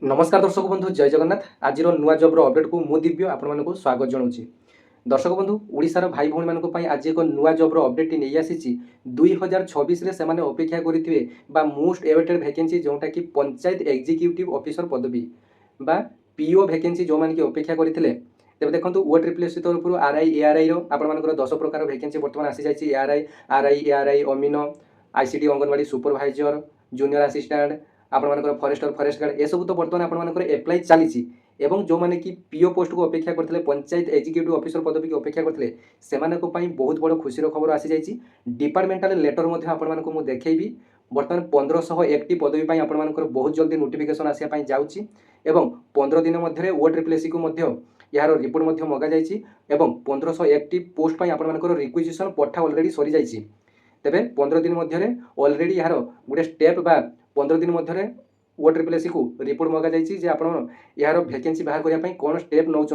नमस्कार दर्शक बंधु जय जगन्नाथ। आज नुआ जब्र अपडेट को मु दिव्य आपको स्वागत जनाऊँ। दर्शक बंधु ओडिशार भाई भौणी मानी आज एक नुआ जब्र अपडेट नहीं आसी 2026 से अपेक्षा करेंगे मोस्ट एवेटेड वैकेंसी जोटा कि पंचायत एग्जीक्यूटिव ऑफिसर पदवी बा पीओ वैकेंसी जो मैंने अपेक्षा करते तेज देखो OSSC तरफ आरआई एआरआई आपर 10 प्रकार वैकेंसी बर्तमान आसी जाइए। एआरआई अमीन ICT anganwadi supervisor junior assistant आपर फरेस्टर फरेस्ट गार्ड एसबू तो बर्तमान आपर एप्लाई चली एवं जो मैंने कि पीओ पोस्ट को अपेक्षा करते पंचायत एग्जीक्यूटिव ऑफिसर पदवी की अपेक्षा करते से बहुत बड़ खुशी खबर आसी जाइए। डिपार्टमेंटाल लेटर आपको देखी बर्तमान 1501 पदवी आपर बहुत जल्दी नोटिफिकेशन आसापी जाऊँगी एवं 15 दिन मध्य OSSC को यार रिपोर्ट मगा जाइए 1501 पोस्ट आपर रिक्विजिशन पठा अलरेडी सरी जाइए। तेरे 15 दिन मध्य अलरेडी यार गोटे स्टेप बा 15 दिन मध्य OSSC को रिपोर्ट मगा जाइए आप यार वैकेंसी बाहर करने कौन स्टेप नौ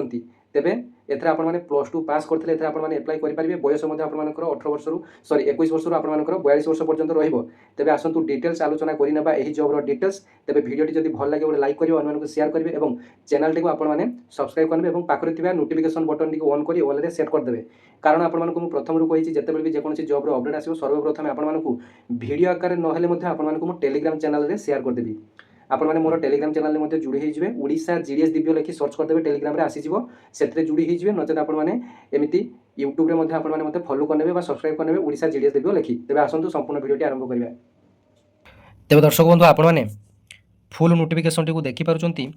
तेरे एथर आपने +2 पास करते आपने एप्लाई करेंगे। बयस आपर 18 वर्ष सरी 21 वर्ष आपर 42 वर्ष पर्यंत रही। आसतु डिटेल्स आलोचना करना यही जब्र डिटेल्स। तेरे भिडियो जब भल लगे गोटे लाइक करेंगे अन्य शेयर करेंगे और चैनल टी आपने सब्सक्राइब करेंगे और पाखे नोटिफिकेशन बटन टी ऑन कर ऑल सेट करदे। कारण आपको प्रथम कही जिते भी जेकोसी जब्र अपडेट आसो सर्वप्रथम आपको भिडियो आकार ना आपको टेलीग्राम चैनल में शेयर करदेवी। आपण मैंने मोर टेलीग्राम चैनल में जुड़ी होइजिबे। ओडिशा जीडीएस दिव्य लिखि सर्च करदेबे टेलीग्राम रे आसीजिवो सेतरे जुड़ी होइजिबे। नचेत आपण मैंने एमिति यूट्यूब रे मध्ये आपण मैंने मते फॉलो करनेबे बा सब्सक्राइब करनेबे ओडिशा जीडीएस दिव्य लिखि। तेबे आसंतु संपूर्ण वीडियोटी आरंभ करिबा। तेबे दर्शक बंधु आपण मैंने फुल नोटिफिकेशन टी को देखि पारुचंती।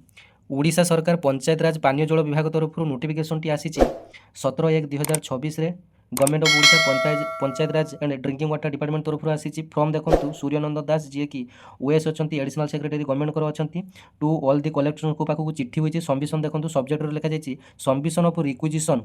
ओडिशा सरकार पंचायत राज पानीय जल विभाग तरफ नोटिफिकेशन टी आसीछि 17/1/2026 रे government of Odisha panchayat Raj and drinking water department तरफ आसी फ्रॉम देखो सूर्यनंद दास जी की ओएस अच्छा एडिशनल सेक्रेटरी गवर्नमेंट को अच्छा टू ऑल दी कलेक्टर को पाखक चिठी होती सबमिशन देखो सब्जेक्ट लिखा जाइए submission of requisition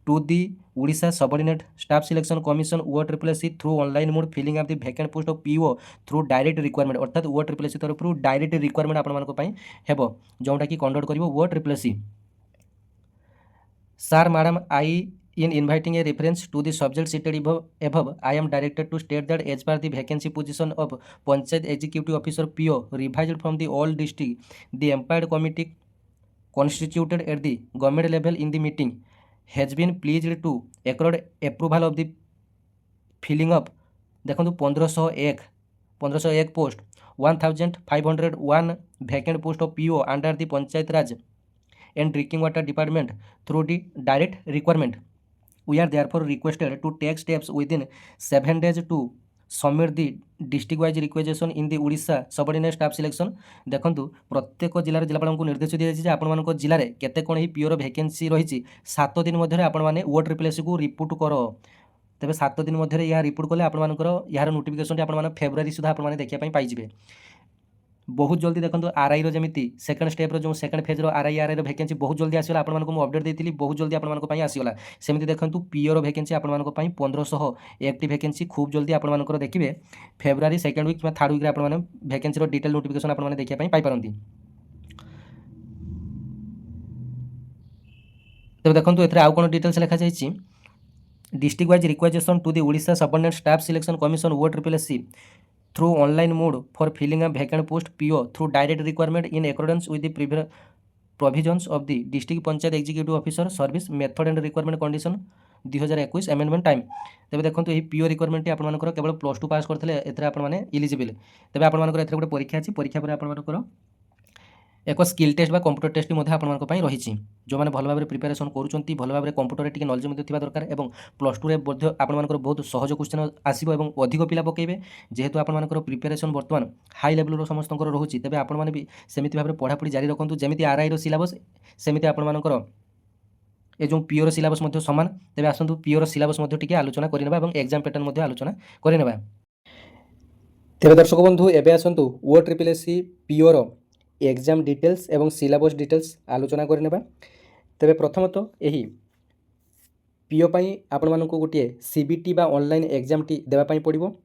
to the Odisha subordinate staff selection commission OSSC through online mode filling of the vacant post of PO through direct requirement अर्थात OSSC तरफ डायरेक्ट रिक्वायरमेंट आपण हेबो जोटा कि कंडक्ट करिवो OSSC। Sir madam I in inviting a reference to the subject cited above, I am directed to state that as per the vacancy position of Panchayat Executive Officer PO revised from the all district, the employed committee constituted at the government level in the meeting has been pleased to accord approval of the filling up देखो 1501 post 1501 vacant post of PO under the Panchayat Raj and Drinking Water Department through the direct requirement. We are therefore requested to take steps within 7 days to submit the district wise requisition in the Odisha subordinate staff selection। देखो प्रत्येक जिलार जिलापाल को निर्देश दिया आपण जिले में केते कोन पीओर वैकेंसी रही 7 दिन मध्य आपण मैंने OSSC को रिपोर्ट कर तेज 7 दिन मध्य यह रिपोर्ट कले आपर यार नोटिफिकेशन आप फेब्रुआरी सुधा आप देखा पाइबे। बहुत जल्दी देखो आरआई जमी सेकेंड स्टेप जो सेकेंड फेज आरआई वैकेंसी बहुत जल्दी आसला आपको अपडेट देती बहुत जल्दी आपको आसगला। सेमती देखो पीओर वैकेंसी आपको 1501 वैकेंसी खूब जल्दी आपको देखिए फेब्रुआरी सेकेंड वीक कि थर्ड वीक आपने वैकेंसी डिटेल नोटिफिकेशन आपने देखा पाइपारती। तो देखो ये आउ कौन डिटेल्स लिखा जाइए district wise requisition to the Odisha subordinate staff selection commission OSSC through online mode for filling a vacant post PO through direct requirement in accordance with the provisions of the district panchayat executive officer service method and requirement condition 2021 amendment time। तेज देखो ये PO requirement आपर केवल +2 पास करते आपने eligible. तेज आपर गोटे परीक्षा अच्छी परीक्षा पर आपर एक स्किल टेस्ट बा कंप्यूटर टेस्ट आपंपाई रही जो मैंने भल भाव प्रिपेरेसन करुँच भल भाव कंप्यूटर टी नॉलेज दरकार और +2 आपर बहुत सहज क्वेश्चन आसो और अधिक पिला पकेबे जेहेतु आपर प्रिपेरेसन बर्तमान हाई लेवल समस्त रोचे तेज आपने भी सेमती भाव पढ़ापढ़ी जारी रखुँ जमी आरआई सिलेबस सेमती आपर ये जो पीओर सिलेबस सामान। तेज आसतु पीओर सिलेबस आलोचना करने और एग्जाम पैटर्न आलोचना करने। तेज दर्शक बंधु एवं आसतु OSSC पीओर एग्जाम डिटेल्स एवं सिलेबस डिटेल्स आलोचना करने। तेरे प्रथमतः यही पीओ पाई आपण मानक गोटे सीबीटी बा ऑनलाइन एग्जाम टी देवाई पड़ो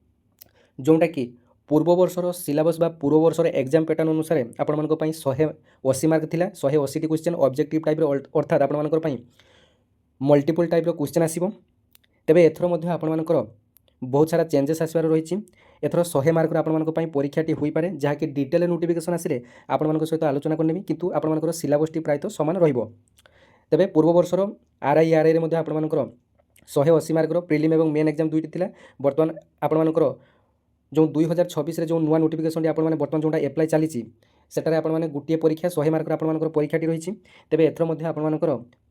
जोटा कि पूर्व वर्षर सिलेबस बा पूर्व वर्षर एग्जाम पैटर्न अनुसार आपण मानक 180 मार्क थिला 180 क्वेश्चन ऑब्जेक्टिव टाइप अर्थात आपण मानक मल्टीपल टाइप क्वेश्चन आसीबो। तेबे एथरो मध्ये आपण मानकर बहुत सारा चेंजेस आसबार रही एथर 100 मार्कर आपन परीक्षाटी हो पारे जहाँकि डिटेल नोटिफिकेशन आसिले आपण सहित आलोचना करनेबी किंतु आपण सिलेबसटी प्रायतः सामान रहिबो। तेबे पूर्व वर्षर आरआई रे मध्ये आपण 180 मार्कर प्रिलिम एवं मेन एग्जाम दुईटी थिला। बर्तमान आपण जो 2026 रे जो नुआ नोटिफिकेशन आपण बर्तमान जोटा एप्लाई चली सेटार आपण गोटे परीक्षा 100 मार्कर आपण परीक्षाटी रही। तेबे एथर मध्ये आपण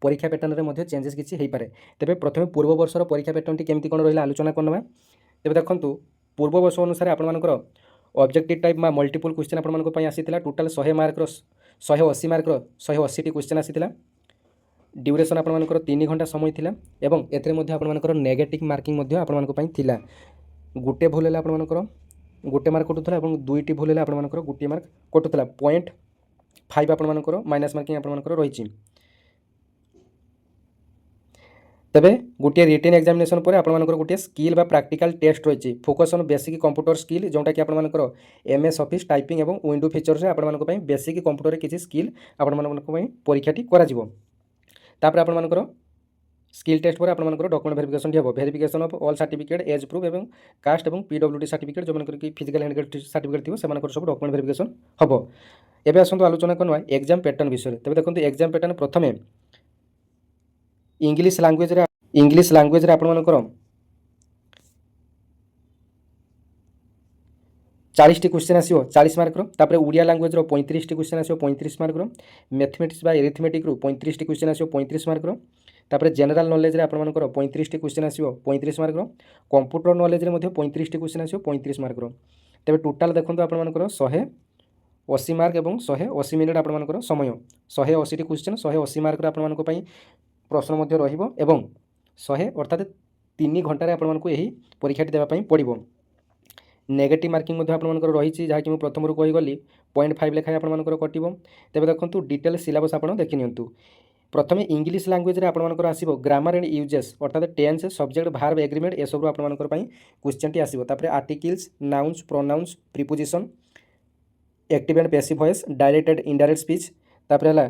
परीक्षा पैटर्न रे मध्ये चेंजेस किछि हेई पारे। तेबे प्रथमे पूर्व वर्षर परीक्षा पैटर्न टी केमती कोन रहिला आलोचना करनबा। तेबे देखंतु पूर्व वर्ष अनुसार आपण ऑब्जेक्टिव टाइप मा मल्टीपल क्वेश्चन आपण पई आसीतिला। टोटल 100 मार्कर 180 मार्कर 180 टी क्वेश्चन आसीतिला। ड्यूरेशन आपण 3 घंटा समय थिला एवं एथरे मध्ये आपण नेगेटिव मार्किंग मध्ये आपण पई थिला। गोटे भूल है आपण गोटे मार्क कटुला और दुईटी भूल है आपण गोटे मार्क कटुला। 0.5 आपण माइनस मार्किंग आपण रही। तेबे गोटे रिटेन एग्जामिनेशन पर आपण गोटे स्किल बा प्रैक्टिकल टेस्ट रही। Focus on basic computer skill जोटा कि आपण एमएस ऑफिस टाइपिंग और विंडो फीचर्स रे आपण बेसिक कंप्यूटर किसी स्किल आपण परीक्षाटी करा जिवो। तापर आपण स्किल टेस्ट पर आपण डॉक्यूमेंट वेरिफिकेशन डी हम verification of all certificate age proof एवं कास्ट एवं पीडब्ल्यूडी सर्टिफिकेट जो कि फिजिकल हैंडिकैप सर्टिफिकेट थी सब डॉक्यूमेंट वेरिफिकेशन हम। एबे आसंतु आलोचना करवा एग्जाम पैटर्न विषय। तेबे देखंतु एग्जाम पैटर्न प्रथमे इंग्लिश लैंग्वेज रे आपण 40 टी क्वेश्चन आसीओ 40 मार्क रो। तापर ओडिया लैंग्वेज रो 35 टी क्वेश्चन आसीओ 35 मार्क रो। मैथमेटिक्स बा एरिथमेटिक रो 35 टी क्वेश्चन आसीओ 35 मार्क रो। तापर जनरल नॉलेज रे आपण 35 टी क्वेश्चन आसीओ 35 मार्क रो। कंप्यूटर नॉलेज रे मध्ये 35 टी क्वेश्चन आसीओ 35 मार्क रो। तेबे टोटल देखंतु आपण 180 मार्क एवं 180 मिनिट आपण समय 180 टी क्वेश्चन 180 मार्क रे आपण पई प्रश्न मध्ये रहिबो एवं 100 अर्थात 3 घंटा रे आपण एही परीक्षाटी देबा पई पड़िबो। नेगेटिव मार्किंग आपंकर रही जहाँकि मुझे प्रथम कही गली 0.5 लेखाएं आपंकर कटो। तेज देखो डिटेल सिलेबस आप देखनी। प्रथम इंग्लिश लैंग्वेज रे आपंकर आसो ग्रामर एंड यूजेस अर्थात टेन्स सब्जेक्ट भार्ब एग्रीमेंट ए सब आपंकर क्वेश्चन टी आसो। तापर articles nouns pronouns preposition active and passive voice direct and indirect speech तापर है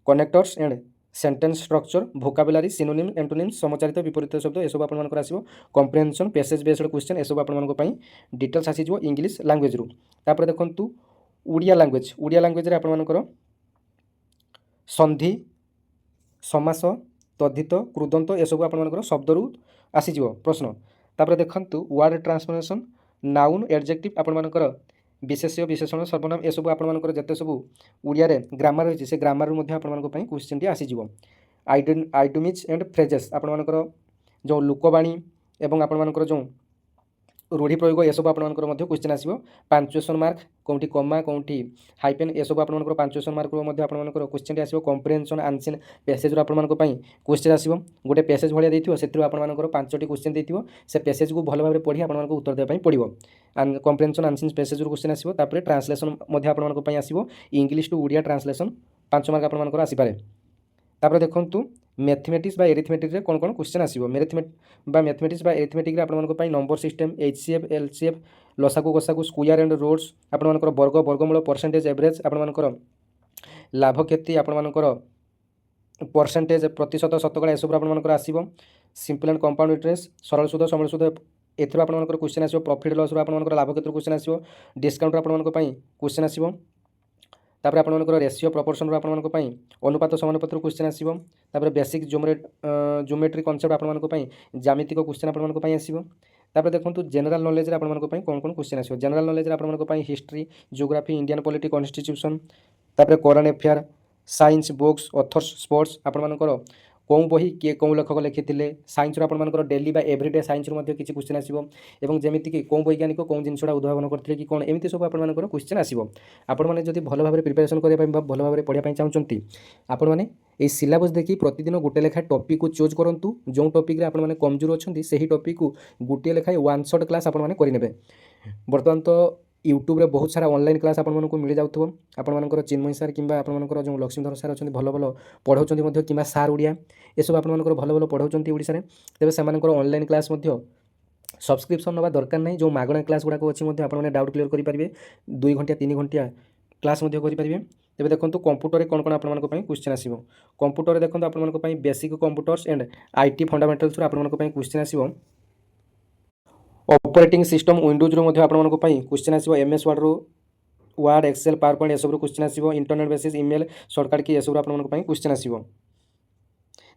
connectors and sentence structure vocabulary synonym antonym समचारित विपरीत शब्द ए सब आपंकर आसो। कॉम्प्रिहेंशन पैसेज बेस्ड क्वेश्चन ए सब आपंकर डिटेल्स आसीजो इंग्लिश लैंग्वेज रू। तापर देखंतु ओडिया लैंग्वेज रे आपंकर संधि समास तद्धित कृदंत ए सब आपंकर शब्द रू आसीजो प्रश्न। तापर देखंतु वर्ड ट्रांसफॉर्मेशन नाउन एडजेक्टिव आपंकर विशेष्य विशेषण सर्वनाम ए सब आपंकर जते सब ओडिया रे ग्रामर रही से ग्रामर रू आपंकर क्वेश्चन टी आसीजो। आइडोमिज एंड फ्रेजेस आपंकर जो लोकवाणी एवं आपंकर जो रूढ़ी प्रयोग ए सब आपंकर क्वेश्चन आसो। पंक्चुएशन मार्क कौटी कमा कौटी हाइपेन ए सब आपंकर पंक्चुएशन मार्क आपंकर क्वेश्चन आसो। कॉम्प्रिहेंशन आंसर पैसेज आपंकर क्वेश्चन आसो। गोटे पैसेज भाया देथिबो सेतिर आपंकर 5टी क्वेश्चन देथिबो से पैसेज को भल भाव पढ़ी आपंकर उत्तर देबा पड़ो। कॉम्प्रिहेंशन आंसर पैसेज रू क्वेश्चन आसो। तापर ट्रांसलेशन आपंकर आसो English to Odia translation 5 mark आपंकर आसीपारे। तापर देखंतु मैथमेटिक्स बा एरिथमेटिक रे कौन क्वेश्चन आसो। मैथमेटिक्स बा एरिथमेटिक रे आपंकर नंबर सिस्टम एचसीएफ एलसीएफ लसागु गसागु स्क्वायर एंड रूट्स आपंकर वर्ग वर्गमूल परसेंटेज एवरेज आपंकर लाभ क्षति आपंकर परसेंटेज प्रतिशत शतकड़ा ए सब आपंकर आसो। सिंपल एंड कंपाउंड इंटरेस्ट सरल सूद समल सूद एथरो आपंकर क्वेश्चन आसो। प्रॉफिट लॉस रो आपंकर लाभ क्षति क्वेश्चन आसो। डिस्काउंट आपंकर क्वेश्चन आसो। तापर आपंकर रेशियो प्रपोर्शन आपंकर अनुपात समानुपात क्वेश्चन आसो। तापर बेसिक ज्योमेट्री कॉन्सेप्ट आपंकर ज्यामितिक क्वेश्चन आपंकर आसो। तापर देखंतु जनरल नॉलेज रे आपंकर कौन क्वेश्चन आसो। जनरल नॉलेज रे आपंकर history geography Indian polity constitution तापर current affair science books authors sports आपंकर कौन बही किए कौन लेखक लिखिते साइंस आपंकर डेली बा एवरीडे साइंस किसी क्वेश्चन आसो। एवं जमीक कौन वैज्ञानिक कौन जिनसा उद्भावन करते कि कौन एमती सब आपंकर क्वेश्चन आसो। आपण मैंने जब भल भाव प्रिपेरेसन करने भल भाव पढ़ाई चाहते आपण मैंने ये सिलेबस देखी प्रतिदिन गोटे लेखा टॉपिक को चूज करूँ। जो टॉपिक रे आपण मैंने कमजोर अच्छा से टॉपिक को गोटे लेखाएं वन शॉट क्लास आपण मैंने करेंगे। बर्तमान तो यूट्यूब रे बहुत सारा ऑनलाइन क्लास आपको मिल जाऊँ। आपर चिन्मय सार कि जो लक्ष्मीधर सार अच्छा भल भल पढ़ाऊँ कि सार ओडिया ये सब आपंकर भल भल पढ़ाऊँ ओडिशा रे। तेबे सेमानकर ऑनलाइन क्लास सब्सक्रिप्शन नवा दरकार नहीं। जो मागणा क्लास गुड़ाक अच्छी आपने डाउट क्लियर करेंगे 2 घंटा 3 घंटा क्लास करेंगे। तेज देखो कंप्यूटर कौन कौन आपको क्वेश्चन आसो। कंप्यूटर देखो आपको basic computers and IT fundamentals आपको क्वेश्चन आसो। ऑपरेटिंग सिस्टम विंडोज क्वेश्चन आसो एमएस वर्ड रू वार्ड एक्सेल पावर पॉइंट एसबू क्वेश्चन आसो इंटरनेट बेसिस ईमेल शॉर्टकट की एसबू क्वेश्चन आसो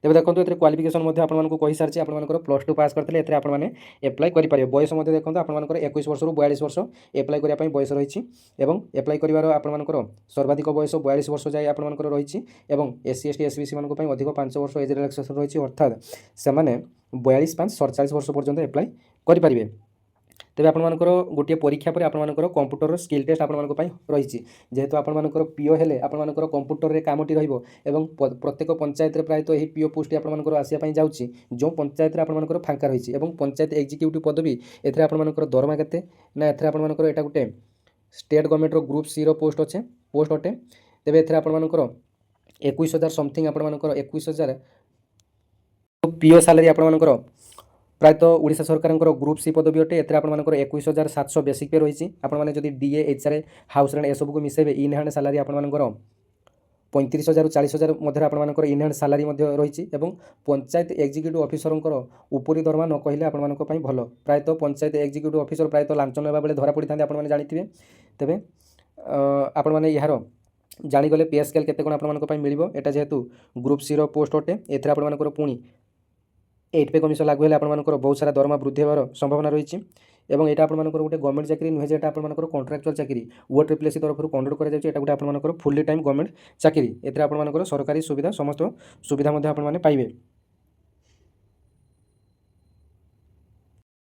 तेज देखो ये क्वालिफिकेशन आपको कही सारी आपर प्लस टू पास करते एप्लाय करेंगे बयस देखो आपर 21 वर्ष 42 वर्ष एप्लाय करने बयस रही एप्लाय कर सर्वाधिक बयस 42 वर्ष जाए आपर रही एससी एसटी एसबीसी अधिक 5 वर्ष एज रिलैक्सेशन रही अर्थात से 42-5-47 वर्ष पर्यंत एप्लाय करेंगे तेज आपर गोटे परीक्षा पर आपर कंप्यूटर स्किल टेस्ट आपर रही जेहेतु आपर पीओ हेले आपर कंप्यूटर रे कामटी रहिबो एवं प्रत्येक पंचायत रे प्रायतः यही पीओ पोस्ट आपर आसापी जाऊँगी जो पंचायत रे आपर फांका रही है पंचायत एक्जिक्यूटिव पदवी एथरे आपर दरमा केते ना एथरे आपर एटा गोटे स्टेट गवर्नमेंट ग्रुप सी रो पोस्ट अटे तेज एथरे आपर 21,000 समथिंग आपर 21,000 पीओ सालारी आपर प्रायतः ओडिशा सरकार ग्रुप सी पदवी अटे एथरे आपर 21,700 बेसिक पे रही आपने जब डीए एचआर हाउस रेंट एसबू को मिसेबे इन हैंड सालारी आपर 35,000 40,000 मध्य आपर इन हैंड सालारी रही पंचायत एक्जिक्यूटिव ऑफिसर उपरी दरमा न कहले आपर भल प्रायतः पंचायत एक्जिक्यूटिव ऑफिसर प्रायतः लांच नेबा बेले धरा पड़ी था आपने जानिथिबे तेबे आपण माने यार जानीगले पे स्केल केते कोन आपन मिलिबो एटा जेहेतु ग्रुप सी रो पोस्ट अटे एथरे आपन पुणी 8 पे कमिशन लागू है आपर बहुत सारा दरमा वृद्धि होवार संभावना रही है यहाँ आपर गोटे गवर्नमेंट चाकरी नुहे जेटा आपर कॉन्ट्राक्चुअल चाकरी OTRCC तरफ कंडक्ट कर गोटे आपर फुल्ली टाइम गवर्नमेंट चाकरी एथरे आपर सरकारी सुविधा समस्त सुविधा पाइबे।